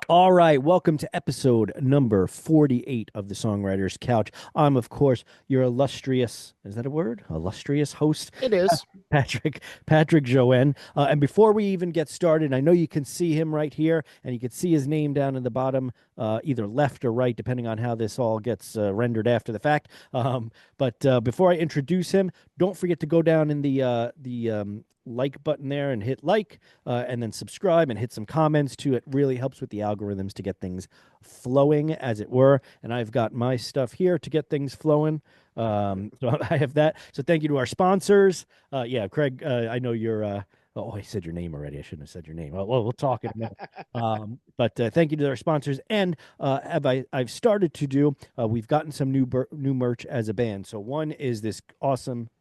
All right, welcome to episode number 48 of the Songwriter's Couch. I'm, of course, your illustrious, is that a word? Illustrious host, It is. Patrick Joanne. And before we even get started, I know you can see him right here, and you can see his name down in the bottom, either left or right, depending on how this all gets rendered after the fact. But before I introduce him, don't forget to go down in the like button there and hit like, and then subscribe and hit some comments too. It really helps with the algorithms to get things flowing, as it were. And I've got my stuff here to get things flowing. So I have that. So thank you to our sponsors. Yeah, Craig, I know you're. Oh, I said your name already. I shouldn't have said your name. Well, we'll talk in a minute. But thank you to our sponsors. And I've started to do. We've gotten some new merch as a band. So one is this awesome.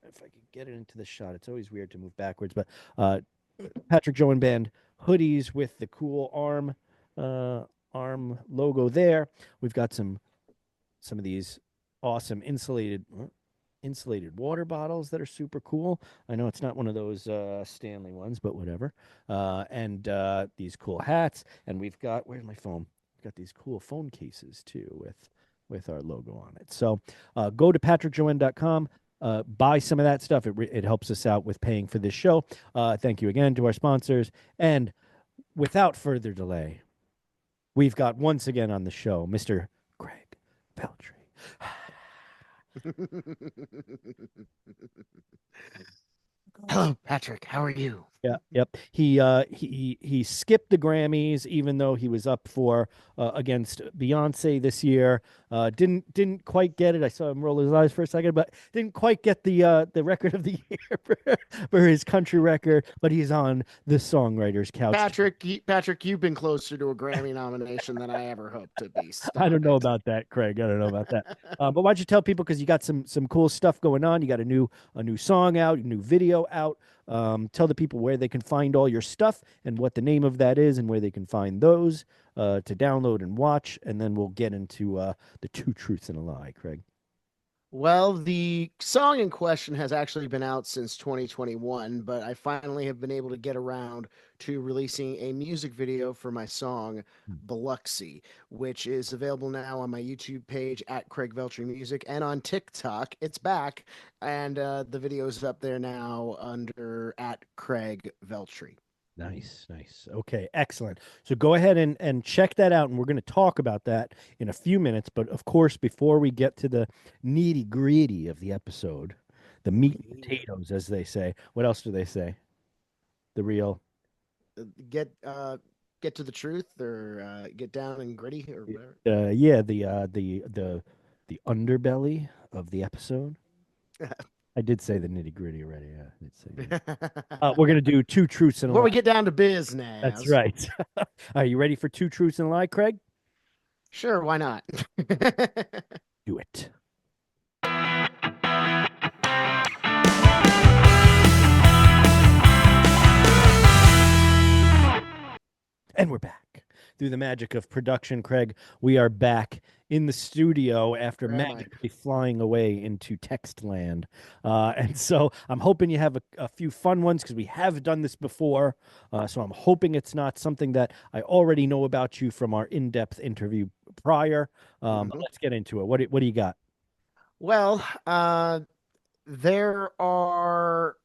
If I could get it into the shot, it's always weird to move backwards. But uh, Patrick Joe and Band hoodies with the cool arm logo there. We've got some of these awesome insulated water bottles that are super cool. I know it's not one of those Stanley ones, but whatever. And these cool hats, and we've got where's my phone? We've got these cool phone cases too with our logo on it. So go to patrickjoanne.com. Buy some of that stuff. It helps us out with paying for this show. Thank you again to our sponsors. And without further delay, we've got once again on the show Mr. Greg Veltri. Hello, Patrick. How are you? Yeah, yep. He skipped the Grammys even though he was up for against Beyonce this year. Didn't quite get it. I saw him roll his eyes for a second, but didn't quite get the record of the year for his country record. But he's on the songwriter's couch. Patrick, you've been closer to a Grammy nomination than I ever hoped to be. I don't Stop know it. about that, Craig. I don't know about that. But why don't you tell people because you got some cool stuff going on. You got a new song out, a new video out. Tell the people where they can find all your stuff and what the name of that is and where they can find those to download and watch. And then we'll get into the two truths and a lie, Craig. Well, the song in question has actually been out since 2021, but I finally have been able to get around to releasing a music video for my song Biloxi, which is available now on my YouTube page at Craig Veltri Music and on TikTok. It's back, and the video is up there now under at Craig Veltri. Nice, nice. Okay, excellent. So go ahead and check that out, and we're going to talk about that in a few minutes. But of course, before we get to the nitty gritty of the episode, the meat and potatoes, as they say. What else do they say? The real, Get get to the truth or get down and gritty or whatever. yeah, the underbelly of the episode. I did say the nitty gritty already. Yeah, I did say that. We're gonna do two truths and a Before lie. we get down to That's business, right. Are you ready for two truths and a lie, Craig? sure, why not? Do it. And we're back. Through the magic of production, Craig, we are back in the studio after Where am I? magically flying away into text land. And so I'm hoping you have a few fun ones because we have done this before. So I'm hoping it's not something that I already know about you from our in depth interview prior. But Mhm. let's get into it. What do you got? Well, there are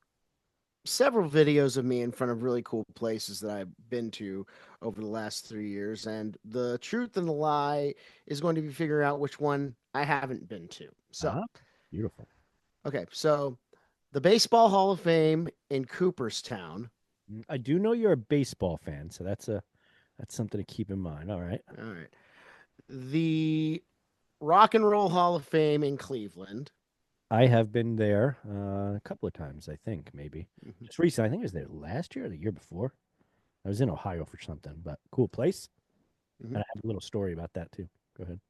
several videos of me in front of really cool places that I've been to over the last 3 years, and the truth and the lie is going to be figuring out which one I haven't been to. So, Ah, beautiful. okay, so the Baseball Hall of Fame in Cooperstown. I do know you're a baseball fan, so that's something to keep in mind. All right. All right. The Rock and Roll Hall of Fame in Cleveland. I have been there a couple of times, I think, maybe. Mhm, Just recently, I think it was there last year or the year before. I was in Ohio for something, but cool place. mhm. And I have a little story about that too. Go ahead.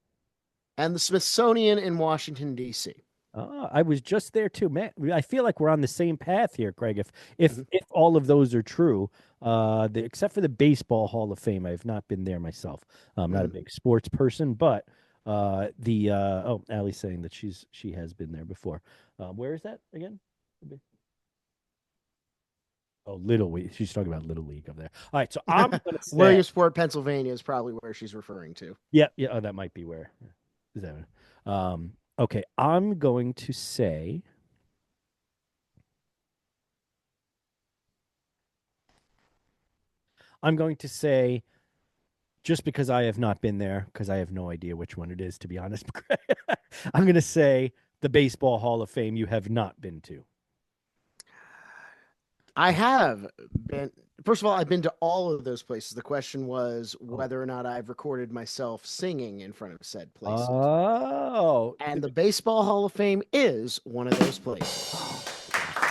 And the Smithsonian in Washington, D.C. I was just there too, man. I feel like we're on the same path here, Craig. If if Mhm. if all of those are true, except for the Baseball Hall of Fame, I have not been there myself. I'm not a Mhm. big sports person, but oh, Allie's saying that she has been there before. Where is that again? Oh, Little League. She's talking about Little League up there. All right, so I'm gonna say, Williamsport, Pennsylvania is probably where she's referring to. yeah, yeah. Oh, that might be where. Is that? Okay, I'm going to say, just because I have not been there, because I have no idea which one it is, to be honest. I'm going to say the Baseball Hall of Fame you have not been to. I have been, first of all, I've been to all of those places. The question was Oh, whether or not I've recorded myself singing in front of said places. oh, And the Baseball Hall of Fame is one of those places. oh, Craig.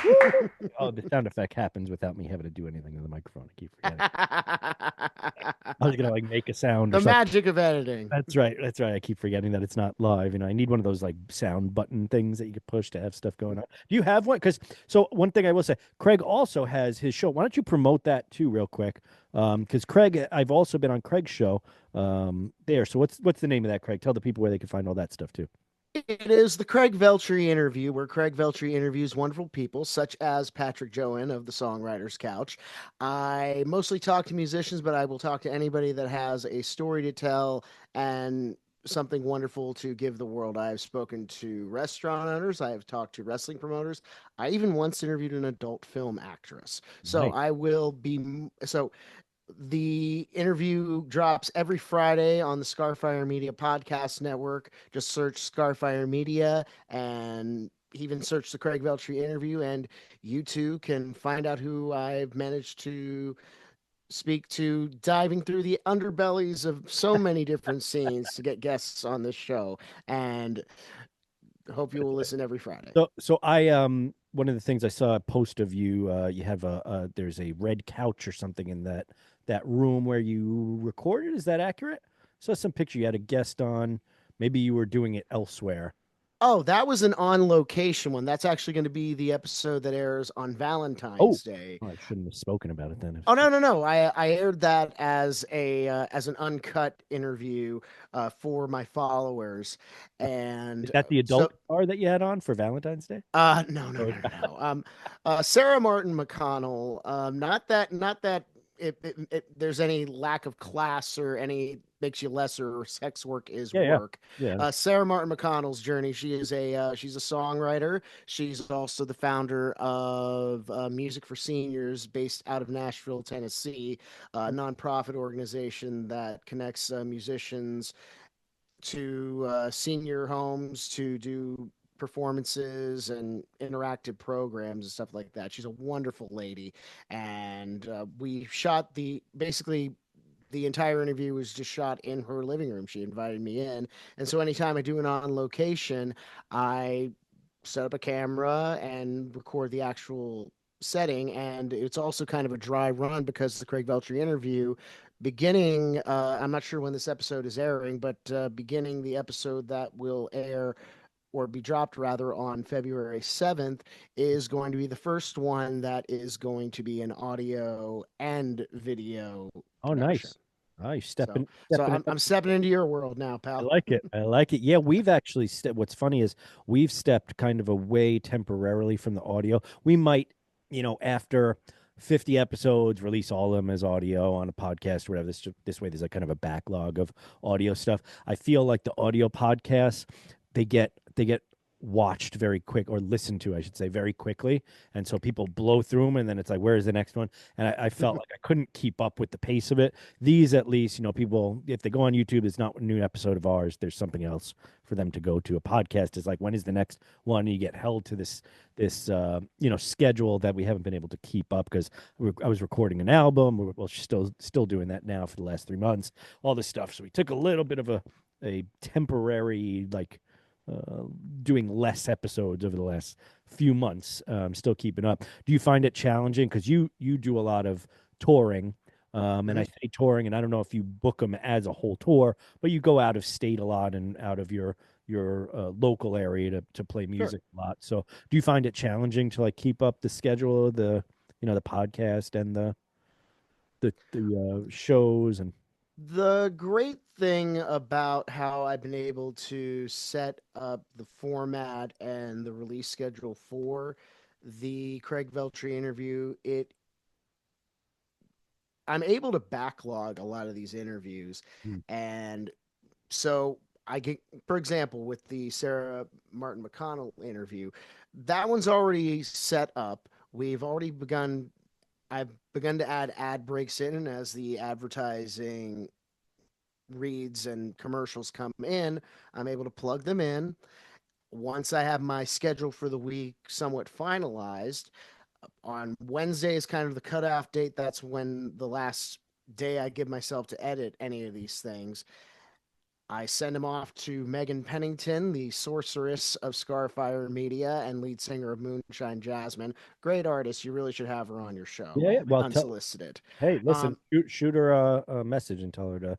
Woo! Oh, the sound effect happens without me having to do anything to the microphone. I keep forgetting. I was gonna like make a sound or The something. magic of editing. That's right. That's right. I keep forgetting that it's not live. I need one of those like sound button things that you could push to have stuff going on. Do you have one? Because so one thing I will say, Craig also has his show. Why don't you promote that too, real quick? Because Craig, I've also been on Craig's show. There. So what's the name of that, Craig? Tell the people where they can find all that stuff too. It is the Craig Veltri interview, where Craig Veltri interviews wonderful people such as Patrick Joen of the Songwriter's Couch. I mostly talk to musicians, but I will talk to anybody that has a story to tell and something wonderful to give the world. I have spoken to restaurant owners, I have talked to wrestling promoters. I even once interviewed an adult film actress. So Nice. I will be so the interview drops every Friday on the Scarfire Media Podcast Network. Just search Scarfire Media and even search the Craig Veltri interview, and you too can find out who I've managed to speak to, diving through the underbellies of so many different scenes to get guests on this show. And hope you will listen every Friday. So I one of the things I saw a post of you, you have there's a red couch or something in that room where you recorded. Is that accurate? Saw some picture you had a guest on. Maybe you were doing it elsewhere. Oh, that was an on location one. That's actually going to be the episode that airs on Oh, Valentine's Day. oh, I shouldn't have spoken about it then. Oh, no, no, no! I aired that as an uncut interview for my followers, Is and that the so adult car that you had on for Valentine's Day? no, no, Or no, no, no. Sarah Martin McConnell. Not that there's any lack of class or any makes you lesser or sex work is yeah, yeah, work. yeah. Sarah Martin McConnell's journey. She's a songwriter. She's also the founder of Music for Seniors, based out of Nashville, Tennessee, a nonprofit organization that connects musicians to senior homes to do performances and interactive programs and stuff like that. She's a wonderful lady, and we shot the basically the entire interview was just shot in her living room. She invited me in, and so anytime I do an on location, I set up a camera and record the actual setting. And it's also kind of a dry run because the Craig Veltri interview, beginning, I'm not sure when this episode is airing, but beginning the episode that will air or be dropped rather on February 7th is going to be the first one that is going to be an audio and video Oh, production. nice. Oh, you So, stepping so stepping it up. I'm stepping into your world now, I pal. like it. I like it. Yeah, we've actually what's funny is we've stepped kind of away temporarily from the audio. We might, after 50 episodes, release all of them as audio on a podcast or whatever. This way there's a kind of a backlog of audio stuff. I feel like the audio podcasts, they get watched very quick, or listened to, I should say, very quickly. And so people blow through them and then it's like, where's the next one? And I felt like I couldn't keep up with the pace of it. These, at least, people, if they go on YouTube, it's not a new episode of ours. There's something else for them to go to. A podcast is like, when is the next one? You get held to this schedule that we haven't been able to keep up because I was recording an album. Well, still doing that now for the last 3 months, all this stuff. So we took a little bit of a temporary, like, uh, doing less episodes over the last few months. Still keeping up. Do you find it challenging? Because you do a lot of touring, and I Mhm. say touring, and I don't know if you book them as a whole tour, but you go out of state a lot and out of your local area to play Sure. music a lot. So do you find it challenging to like keep up the schedule of the podcast and the shows and The great thing about how I've been able to set up the format and the release schedule for the Craig Veltri interview, it I'm able to backlog a lot of these interviews. Mm. And so I get, for example, with the Sarah Martin McConnell interview, that one's already set up. We've already begun. I've begun to add ad breaks in as the advertising reads and commercials come in. I'm able to plug them in. Once I have my schedule for the week somewhat finalized, on Wednesday is kind of the cutoff date. That's when the last day I give myself to edit any of these things. I send them off to Megan Pennington, the sorceress of Scarfire Media and lead singer of Moonshine Jasmine. Great artist. You really should have her on your show, Yeah, yeah. Well, unsolicited. hey, listen, Um, shoot her a message and tell her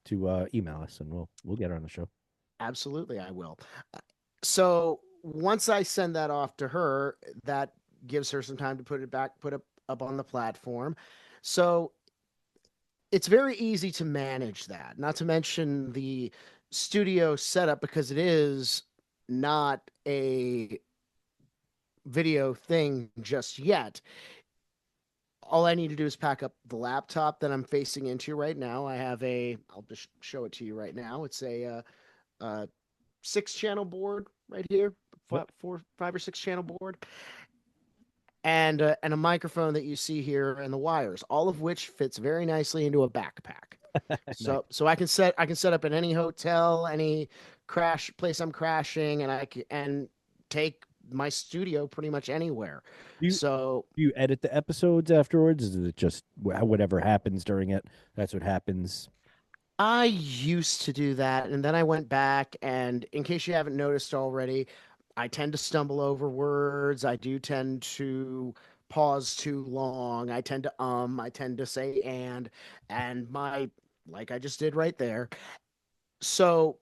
to email us, and we'll get her on the show. Absolutely, I will. So once I send that off to her, that gives her some time to put up on the platform. So it's very easy to manage that. Not to mention the studio setup because it is not a video thing just yet. All I need to do is pack up the laptop that I'm facing into right now. I'll just show it to you right now. It's a 6 channel board right here, Yep. 5 or 6 channel board, and a microphone that you see here, and the wires, all of which fits very nicely into a backpack. Nice. So I can set up in any hotel, any crash place I'm crashing, and I can and take my studio pretty much anywhere. Do you So do you edit the episodes afterwards? Is it just whatever happens during it? That's what happens. I used to do that, and then I went back. And in case you haven't noticed already, I tend to stumble over words. I do tend to pause too long. I tend to I tend to say and my like I just did right there. So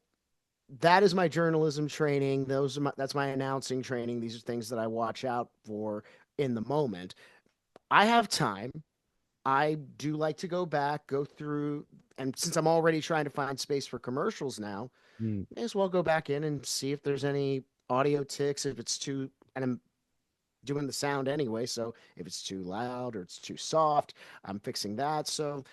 that is my journalism training. That's my announcing training. These are things that I watch out for in the moment. I have time. I do like to go back, go through, and since I'm already trying to find space for commercials now, Mm. may as well go back in and see if there's any audio ticks, if it's too, and I'm doing the sound anyway, so if it's too loud or it's too soft, I'm fixing that. So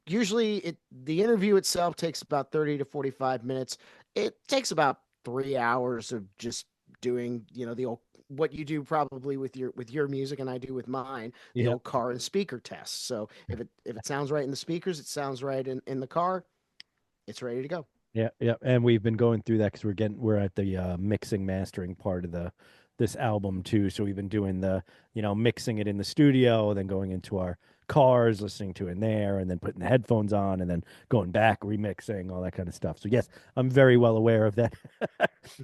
usually the interview itself takes about 30 to 45 minutes. It takes about 3 hours of just doing, the old what you do probably with your music and I do with mine, the Yeah. old car and speaker test. So if it sounds right in the speakers, it sounds right in the car, it's ready to go. Yeah, yeah, and we've been going through that because we're at the mixing mastering part of the this album too. So we've been doing the mixing it in the studio, then going into our cars, listening to it in there, and then putting the headphones on, and then going back remixing all that kind of stuff. So yes, I'm very well aware of that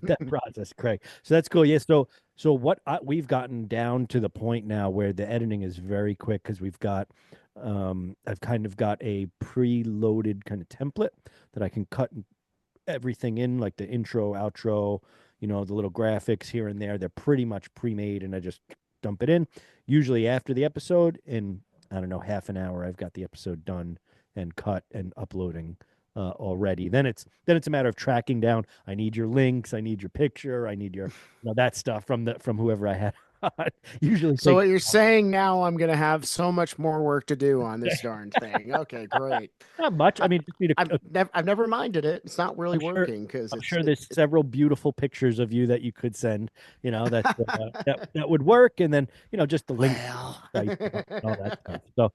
that process, Craig. So that's cool. Yes. So what we've gotten down to the point now where the editing is very quick because we've got I've kind of got a preloaded kind of template that I can cut everything in, like the intro, outro, the little graphics here and there. They're pretty much pre-made, and I just dump it in. Usually after the episode, in I don't know, half an hour, I've got the episode done and cut and uploading already. Then it's a matter of tracking down. I need your links. I need your picture. I need your that stuff from whoever I had. Usually So takes what you're saying now, I'm gonna have so much more work to do on this darn thing. Okay, great. not much. I I, mean, just need I've never minded it. It's not really I'm sure working because I'm sure there's several beautiful pictures of you that you could send, that would work, and then just the link well. site and all that stuff. So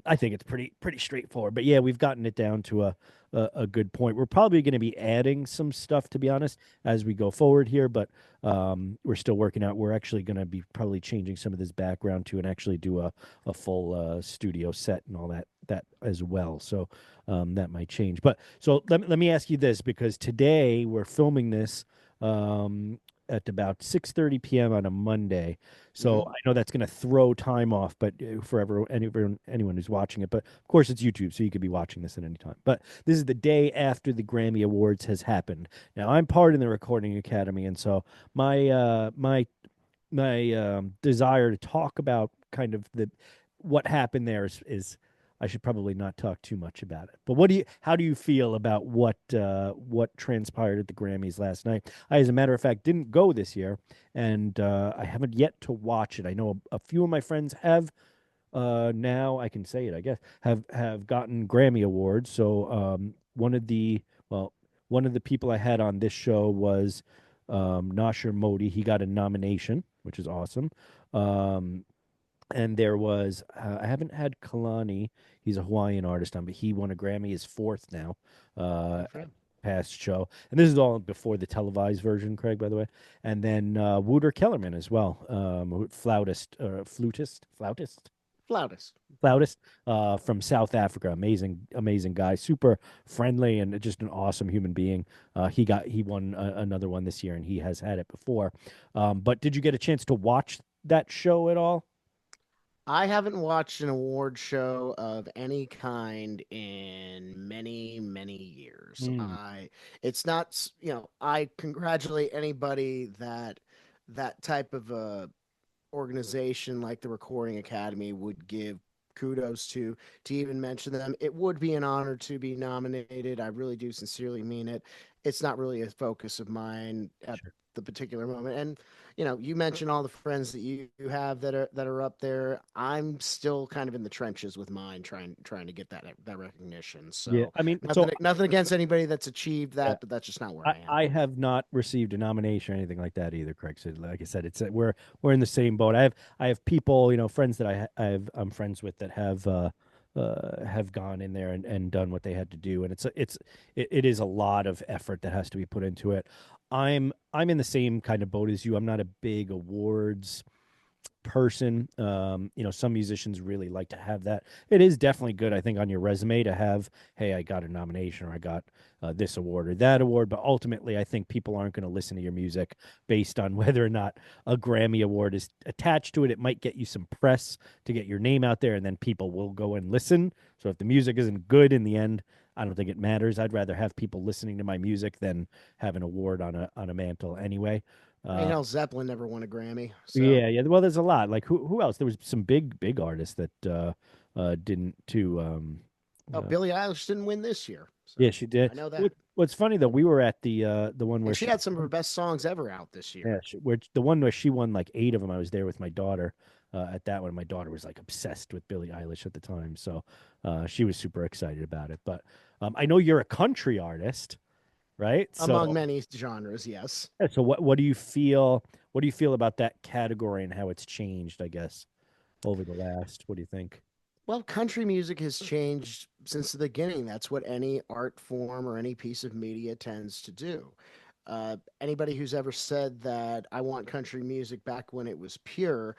I think it's pretty straightforward. But yeah, we've gotten it down to a good point. We're probably going to be adding some stuff, to be honest, as we go forward here, but we're still working out. We're actually going to be probably changing some of this background to and actually do a full studio set and all that as well. So that might change. But so let me ask you this, because today we're filming this at about 6:30 p.m. on a Monday. So Mhm. I know that's going to throw time off, but for anyone who's watching it, but of course it's YouTube, so you could be watching this at any time. But this is the day after the Grammy Awards has happened. Now I'm part in the Recording Academy, and so my desire to talk about kind of the what happened there is I should probably not talk too much about it. But what do you how do you feel about what transpired at the Grammys last night? I, as a matter of fact, didn't go this year, and I haven't yet to watch it. I know a few of my friends have, now I can say it, I guess, have gotten Grammy awards. So one of the well, one of the people I had on this show was Nasher Modi. He got a nomination, which is awesome. Um, and there was I haven't had Kalani. He's a Hawaiian artist on, but he won a Grammy, his fourth now. Good for At him. past show, and this is all before the televised version, Craig, by the way. And then Wooter Kellerman as well, Flautist. flautist from South Africa. Amazing, amazing guy. Super friendly and just an awesome human being. He won another one this year, and he has had it before. But did you get a chance to watch that show at all? I haven't watched an award show of any kind in many, many years. Mm, It's not, I congratulate anybody that that type of organization like the Recording Academy would give kudos to even mention them. It would be an honor to be nominated. I really do sincerely mean it. It's not really a focus of mine at sure. the particular moment. And you mentioned all the friends that you have that are up there. I'm still kind of in the trenches with mine, trying to get that recognition. Yeah, So I mean, so nothing against anybody that's achieved yeah, that, but that's just not where I, I am. I have not received a nomination or anything like that either, Craig. So, like I said, it's we're in the same boat. I have people, friends that I'm friends with that have gone in there and done what they had to do, and it is a lot of effort that has to be put into it. I'm in the same kind of boat as you. I'm not a big awards person. Some musicians really like to have that. It is definitely good, I think, on your resume to have, hey, I got a nomination or I got this award or that award. But ultimately, I think people aren't going to listen to your music based on whether or not a Grammy award is attached to it. It might get you some press to get your name out there, and then people will go and listen. So if the music isn't good in the end, I don't think it matters. I'd rather have people listening to my music than have an award on a mantle anyway. I mean, Uh, hell, Zeppelin never won a Grammy, so yeah, yeah. Well, there's a lot. Like who else? There was some big artists that didn't too. oh, Uh, Billie Eilish didn't win this year, so yeah, she did. I know that. What's funny though, we were at the one And where she she had some of her best songs ever out this yeah, year. where the one where she won like eight of them. I was there with my daughter at that one. My daughter was like obsessed with Billie Eilish at the time, so she was super excited about it. But I know you're a country artist, right? Among So many genres, yes. yeah, so what do you feel? What do you feel about that category and how it's changed? I guess over the last. What do you think? Well, country music has changed since the beginning. That's what any art form or any piece of media tends to do. Anybody who's ever said that I want country music back when it was pure,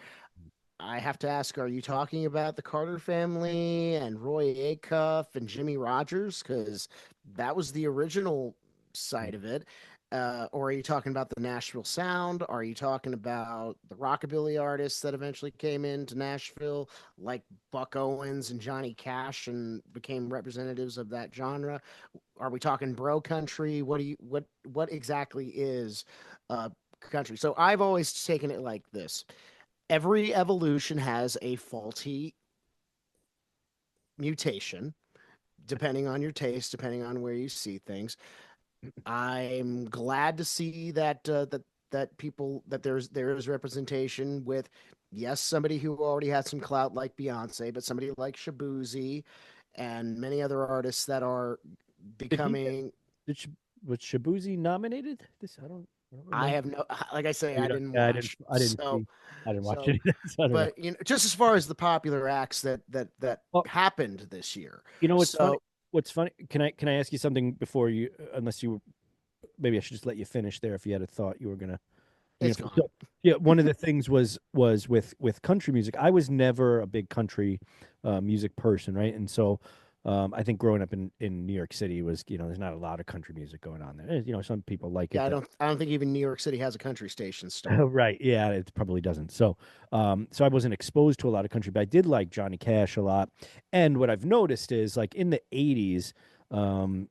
I have to ask, are you talking about the Carter family and Roy Acuff and Jimmy Rogers? Because that was the original side of it. Or are you talking about the Nashville sound? Are you talking about the rockabilly artists that eventually came into Nashville, like Buck Owens and Johnny Cash, and became representatives of that genre? Are we talking bro country? What exactly is uh, country? So I've always taken it like this: every evolution has a faulty mutation, depending on your taste, depending on where you see things. I'm glad to see that there is representation with, yes, somebody who already had some clout like Beyonce, but somebody like Shabuzi and many other artists that are Did he becoming. did Sh was Shabuzi nominated? This I don't I remember. have no, like I say, Oh, you I don't, didn't yeah, watch. I didn't watch So, it either, so I don't know. but just as far as the popular acts that Well, happened this year. what's funny? So What's funny? Can I ask you something before you? Unless you, maybe I should just let you finish there if you had a thought you were gonna. it's So, gone. yeah, one of the things was with country music. I was never a big country music person, right? And so I think growing up in New York City was, there's not a lot of country music going on there. Some people like Yeah, it. I don't think even New York City has a country station Oh, still. right. Yeah, it probably doesn't. So I wasn't exposed to a lot of country, but I did like Johnny Cash a lot. And what I've noticed is like in the 80s,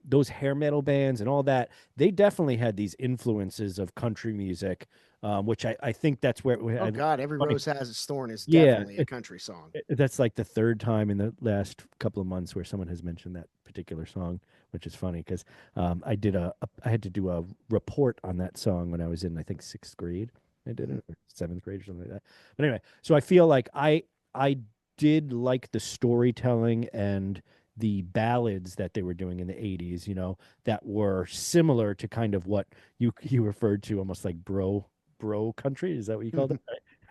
those hair metal bands and all that, they definitely had these influences of country music, which I think that's where Oh God, Every funny. Rose Has Its Thorn is Yeah, definitely a country song. that's like the third time in the last couple of months where someone has mentioned that particular song, which is funny because I had to do a report on that song when I was in, I think, sixth grade. I did Mhm. it, or seventh grade or something like that. But anyway, so I feel like I did like the storytelling and the ballads that they were doing in the 80s, that were similar to kind of what you referred to, almost like bro country. Is that what you called it?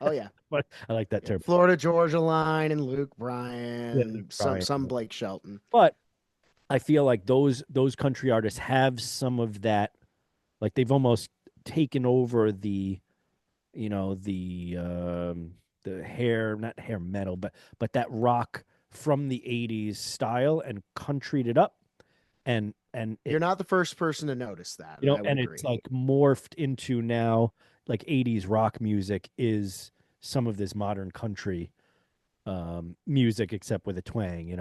Oh yeah. But I like that Yeah. term. Florida Georgia Line and Luke Yeah, Luke Bryan, some Bryan. some Blake Shelton. But I feel like those country artists have some of that, like they've almost taken over the hair, not hair metal, but that rock from the 80s style and countryed it up, and it You're not the first person to notice that. I would and it's agree. like morphed into now, like 80s rock music is some of this modern country music, except with a twang,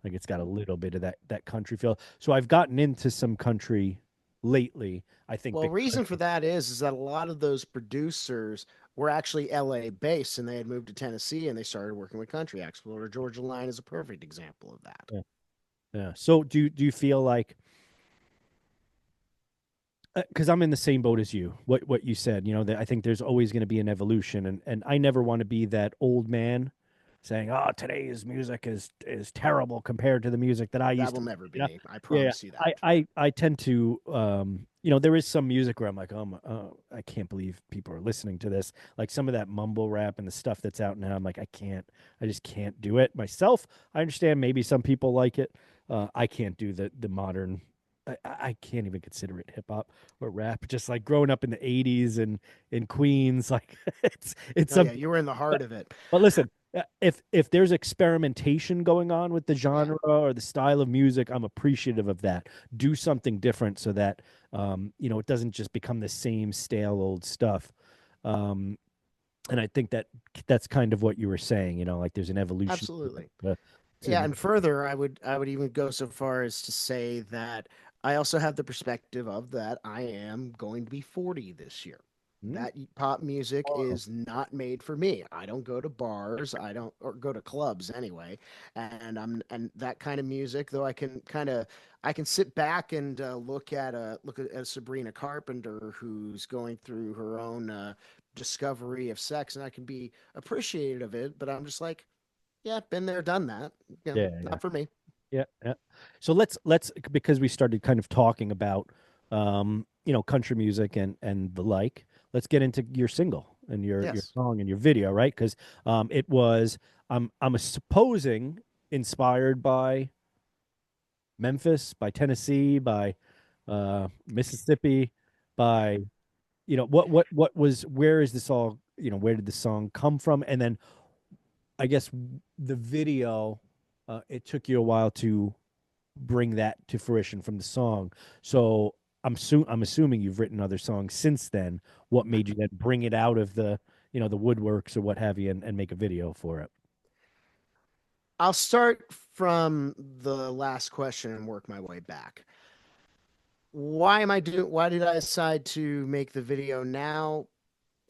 like it's got a little bit of that country feel. So I've gotten into some country lately, I think, Well, because reason for that is that a lot of those producers were actually LA based and they had moved to Tennessee and they started working with country acts. Florida Georgia Line is a perfect example of that. yeah, yeah. So do you feel like, because I'm in the same boat as you, what you said, that I think there's always going to be an evolution, and I never want to be that old man saying, "Oh, today's music is terrible compared to the music that I That used will to." never be You know, me. I yeah, yeah. promise you I that. I I tend to, there is some music where I'm like, I can't believe people are listening to this. Like some of that mumble rap and the stuff that's out now, I'm like, I just can't do it myself. I understand maybe some people like it. I can't do the modern. I can't even consider it hip hop or rap. Just like growing up in the '80s and in Queens, like it's Oh yeah, something. you were in the But, heart of it. but listen, if there's experimentation going on with the Yeah, genre or the style of music, I'm appreciative of that. Do something different so that it doesn't just become the same stale old stuff. Um, and I think that's kind of what you were saying. Like there's an evolution absolutely. to Yeah, and further, I would even go so far as to say that I also have the perspective of that I am going to be 40 this year. Hmm? That pop music Oh, is not made for me. I don't go to bars, I don't or go to clubs anyway. And that kind of music, though I can sit back and look at Sabrina Carpenter who's going through her own discovery of sex and I can be appreciative of it, but I'm just like yeah, been there, done that. yeah, yeah. Not for me. Yeah, yeah. So let's because we started kind of talking about country music and the like. Let's get into your single and your Yes. song and your video, right? Because it was, I'm supposing, inspired by Memphis, by Tennessee, by Mississippi, by what was, where is this all, where did the song come from? And then I guess the video, it took you a while to bring that to fruition from the song. So I'm assuming you've written other songs since then. What made you then bring it out of the woodworks or what have you, and make a video for it? I'll start from the last question and work my way back. Why did I decide to make the video now?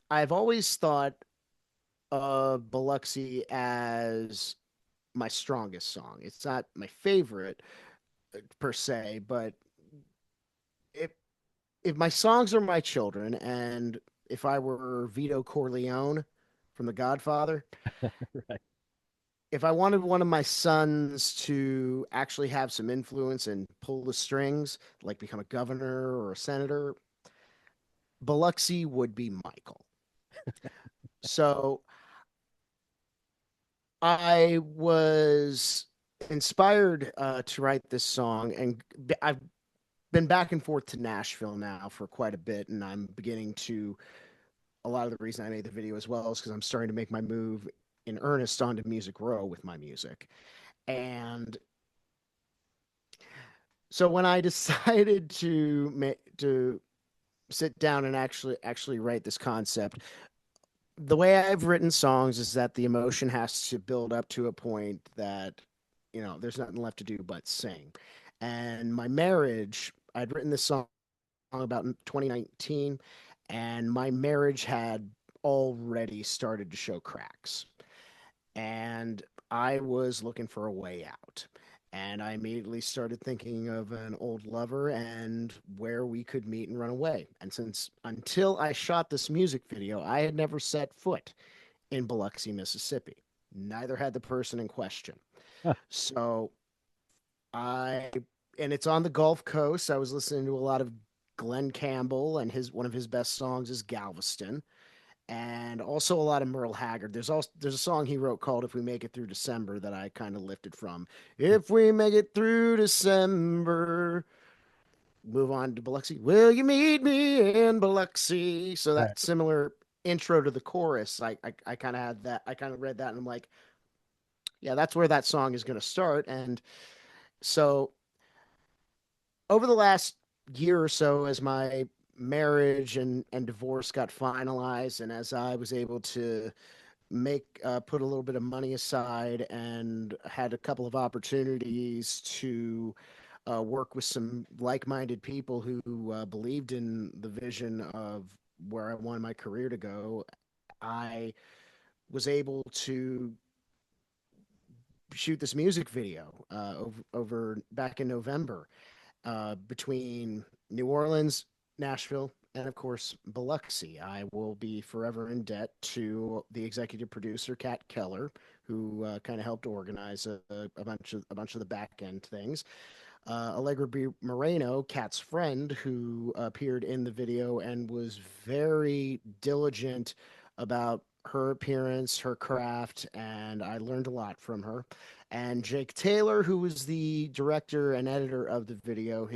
I've always thought of Biloxi as my strongest song. It's not my favorite per se, but if if my songs are my children and if I were Vito Corleone from The Godfather, Right. if I wanted one of my sons to actually have some influence and pull the strings, like become a governor or a senator, Biloxi would be Michael. So I was inspired to write this song, and I've been back and forth to Nashville now for quite a bit, and I'm beginning to. A lot of the reason I made the video as well is because I'm starting to make my move in earnest onto Music Row with my music, and so when I decided to sit down and actually write this concept, the way I've written songs is that the emotion has to build up to a point that there's nothing left to do but sing. And my marriage, I'd written this song about in 2019, and my marriage had already started to show cracks. And I was looking for a way out. And I immediately started thinking of an old lover and where we could meet and run away. And since until I shot this music video, I had never set foot in Biloxi, Mississippi. Neither had the person in question. Huh. So I, and it's on the Gulf Coast. I was listening to a lot of Glenn Campbell, and his one of his best songs is Galveston, and also a lot of Merle Haggard. There's a song he wrote called "If We Make It Through December" that I kind of lifted from. If we make it through December, move on to Biloxi. Will you meet me in Biloxi? So Right. that similar intro to the chorus, I kind of had that. I kind of read that and I'm like, yeah, that's where that song is going to start. And so over the last year or so, as my marriage and divorce got finalized, and as I was able to make put a little bit of money aside and had a couple of opportunities to work with some like-minded people who believed in the vision of where I wanted my career to go, I was able to shoot this music video over back in November between New Orleans, Nashville, and of course Biloxi. I will be forever in debt to the executive producer Kat Keller, who kind of helped organize a bunch of the back end things. Allegra B. Moreno, Kat's friend, who appeared in the video and was very diligent about her appearance, her craft, and I learned a lot from her. And Jake Taylor, who was the director and editor of the video,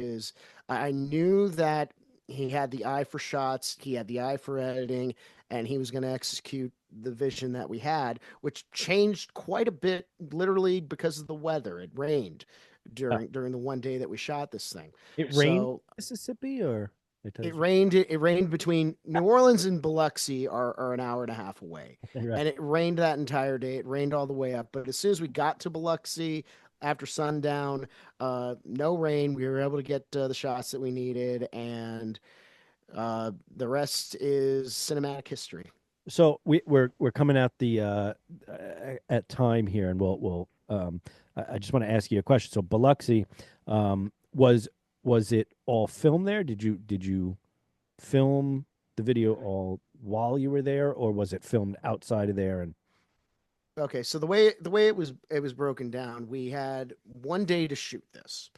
I knew that he had the eye for shots, he had the eye for editing, and he was going to execute the vision that we had, which changed quite a bit, literally because of the weather. It rained Huh. during the one day that we shot this thing. It rained in So Mississippi, or it it tells you. rained. It rained between New Orleans and Biloxi are an hour and a half away, Right. and it rained that entire day. It rained all the way up. But as soon as we got to Biloxi after sundown, no rain. We were able to get the shots that we needed, and the rest is cinematic history. So we're coming at the at time here, and I just want to ask you a question. So Biloxi, was it all filmed there? Did you film the video all while you were there, or was it filmed outside of there? And Okay, so the way it was broken down, we had one day to shoot this.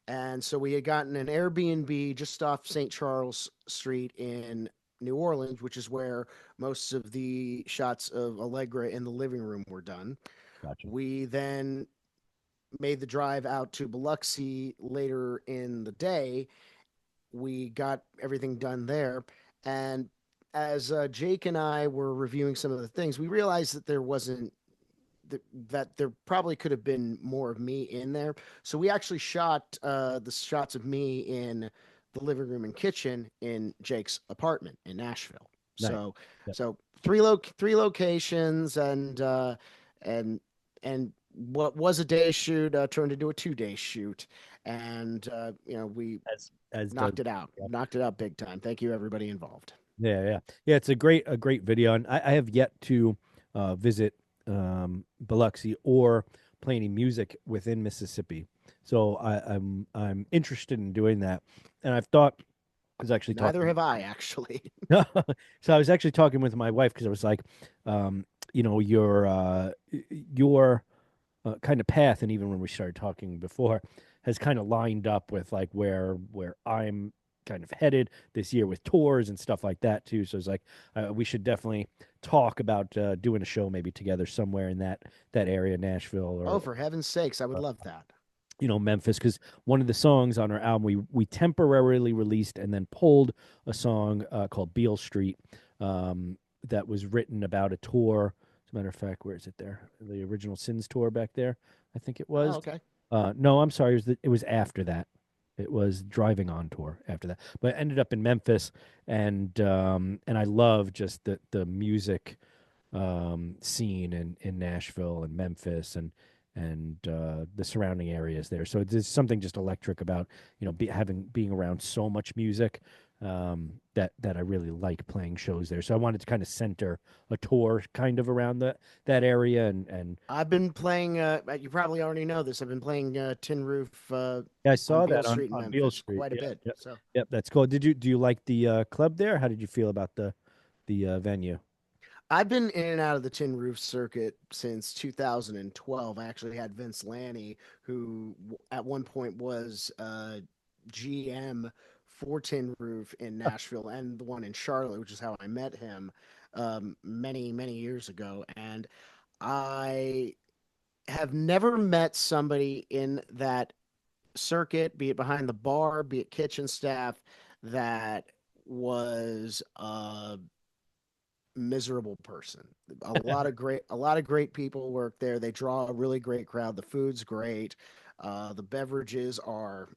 And so we had gotten an Airbnb just off St. Charles Street in New Orleans, which is where most of the shots of Allegra in the living room were done. gotcha. We then made the drive out to Biloxi later in the day. We got everything done there. And as Jake and I were reviewing some of the things, we realized that there wasn't that there probably could have been more of me in there. So we actually shot the shots of me in the living room and kitchen in Jake's apartment in Nashville. Nice. So Yep. so three locations and and what was a day shoot turned into a 2 day shoot, and we As does. knocked it out, Yep. knocked it out big time. Thank you everybody involved. Yeah, yeah, yeah. It's a great video, and I have yet to visit Biloxi or play any music within Mississippi. So I'm interested in doing that, and I've thought I was actually Neither talking. have I actually. So I was actually talking with my wife because I was like, your your kind of path, and even when we started talking before, has kind of lined up with like where I'm kind of headed this year with tours and stuff like that too. So it's like we should definitely talk about doing a show maybe together somewhere in that area, Nashville Oh, or for heaven's sakes, I would love that. Memphis, because one of the songs on our album we temporarily released and then pulled a song called Beale Street, that was written about a tour. As a matter of fact, where is it there? The original Sins tour back there, I think it Oh, was. okay. No, I'm sorry, it was after that. It was Driving On tour after that, but it ended up in Memphis, and I love just the music scene in Nashville and Memphis, and the surrounding areas there. So there's something just electric about being around so much music, that I really like playing shows there. So I wanted to kind of center a tour kind of around that area and I've been playing. You probably already know this. I've been playing Tin Roof yeah, I on saw Beale that Street in on Beale Memphis Street. quite a Yeah, bit. yep, So yep, that's cool. Do you like the club there? How did you feel about the venue? I've been in and out of the Tin Roof circuit since 2012. I actually had Vince Lanny, who at one point was GM for Tin Roof in Nashville and the one in Charlotte, which is how I met him many, many years ago. And I have never met somebody in that circuit, be it behind the bar, be it kitchen staff, that was miserable person. A lot of great people work there. They draw a really great crowd. The food's great. The beverages are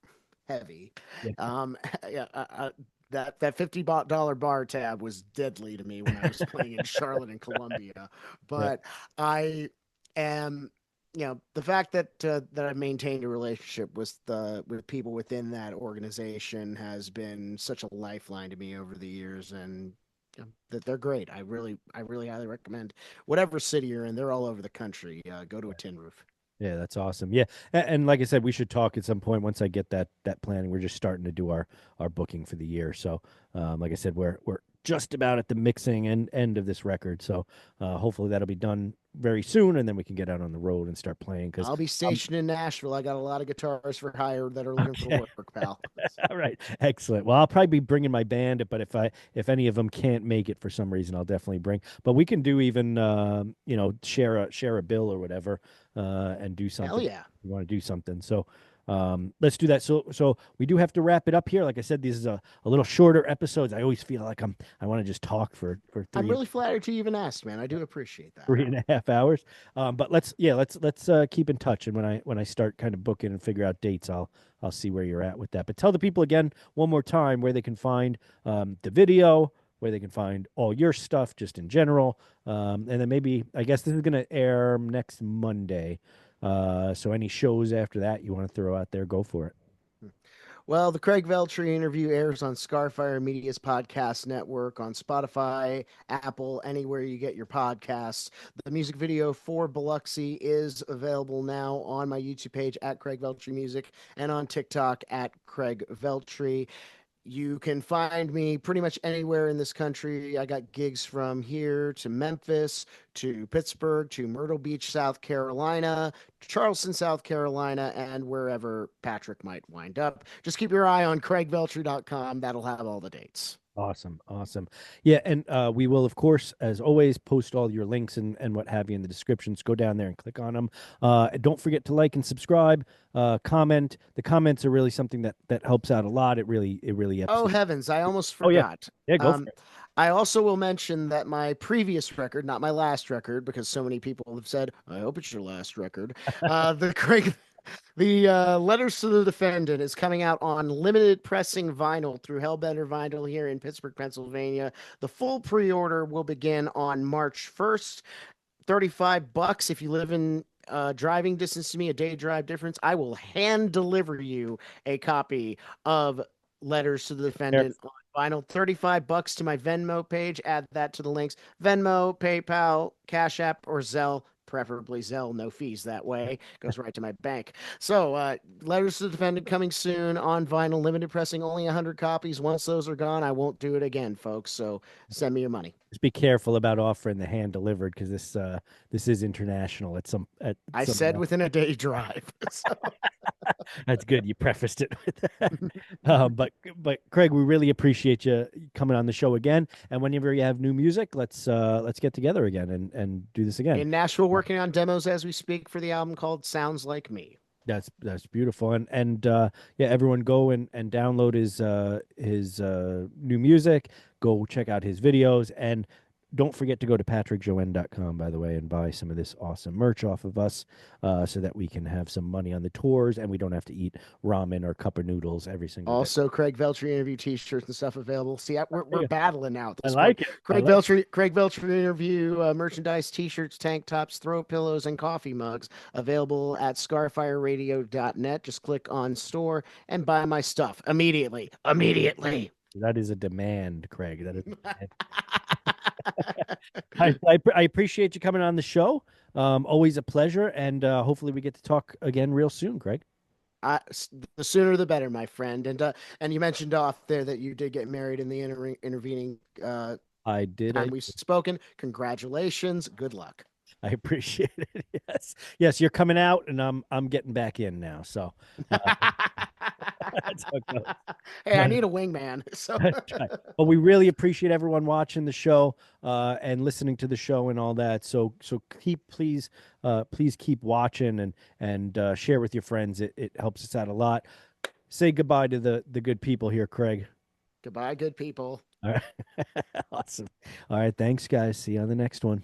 heavy. Yeah, Yeah, that $50 bar tab was deadly to me when I was playing in Charlotte and Columbia. yeah, But I am, the fact that I've maintained a relationship with people within that organization has been such a lifeline to me over the years, and that they're great. I really highly recommend whatever city you're in. They're all over the country. Go to a Tin Roof. yeah. That's awesome. Yeah, and like I said, we should talk at some point once I get that planning. We're just starting to do our booking for the year. So, like I said, we're just about at the mixing and end of this record. So, hopefully that'll be done very soon, and then we can get out on the road and start playing. Because I'll be stationed in Nashville. I got a lot of guitarists for hire that are looking for okay. work, pal. All right, excellent. Well, I'll probably be bringing my band, but if any of them can't make it for some reason, I'll definitely bring. But we can do even share a bill or whatever, and do Hell something. yeah. You want to do something, so let's do that. So we do have to wrap it up here. Like I said, this is a little shorter episodes. I always feel like I want to just talk for I'm three really flattered you even asked, man. I do appreciate that. 3.5 hours. But let's keep in touch. And when I start kind of booking and figure out dates, I'll see where you're at with that. But tell the people again one more time where they can find the video, where they can find all your stuff just in general. And then maybe I guess this is gonna air next Monday. So any shows after that you want to throw out there, go for it. Well, the Craig Veltri interview airs on Scarfire Media's podcast network, on Spotify, Apple, anywhere you get your podcasts. The music video for Biloxi is available now on my YouTube page at Craig Veltri Music and on TikTok at Craig Veltri. You can find me pretty much anywhere in this country. I got gigs from here to Memphis, to Pittsburgh, to Myrtle Beach, South Carolina, to Charleston, South Carolina, and wherever Patrick might wind up. Just keep your eye on craigveltry.com. That'll have all the dates. Awesome, awesome. Yeah, and we will, of course, as always, post all your links and what have you in the descriptions. Go down there and click on them. Don't forget to like and subscribe, comment. The comments are really something that helps out a lot. It really helps. Oh, heavens, I almost Oh yeah, forgot. yeah, go Um, for it. I also will mention that my previous record, not my last record, because so many people have said, I hope it's your last record. The Craig The Letters to the Defendant is coming out on limited pressing vinyl through Hellbender Vinyl here in Pittsburgh, Pennsylvania. The full pre-order will begin on March 1st. $35 if you live in driving distance to me, a day drive difference. I will hand deliver you a copy of Letters to the There. Defendant on vinyl. $35 to my Venmo page. Add that to the links. Venmo, PayPal, Cash App, or Zelle. Preferably Zelle, no fees that way. Goes right to my bank. So, Letters to the Defendant coming soon on vinyl, limited pressing, only 100 copies. Once those are gone, I won't do it again, folks. So, send me your money. Just be careful about offering the hand delivered because this is international. I said within a day drive. So, That's good. You prefaced it with that. But Craig, we really appreciate you coming on the show again. And whenever you have new music, let's get together again and do this again. in Nashville, working on demos as we speak for the album called Sounds Like Me. That's beautiful. And yeah, everyone go and download his new music. Go check out his videos and don't forget to go to patrickjoen.com, by the way, and buy some of this awesome merch off of us, so that we can have some money on the tours and we don't have to eat ramen or cup of noodles every single day. Also, Craig Veltri interview T-shirts and stuff available. See, we're Yeah, battling now at I this point. like it. I like it. Craig Veltri interview merchandise, T-shirts, tank tops, throw pillows, and coffee mugs available at scarfireradio.net. Just click on store and buy my stuff immediately. Immediately. That is a demand, Craig. That is a demand. I appreciate you coming on the show. Always a pleasure, and hopefully we get to talk again real soon, Craig. The sooner the better, my friend. And you mentioned off there that you did get married in the intervening I did. time we've spoken. Congratulations. Good luck. I appreciate it. Yes, yes, you're coming out, and I'm getting back in now. So that's how it goes. Hey, I need a wingman. So That's right. But we really appreciate everyone watching the show, and listening to the show and all that. So please keep watching, and share with your friends. It helps us out a lot. Say goodbye to the good people here, Craig. goodbye, good people. All right. Awesome. All right. Thanks, guys. See you on the next one.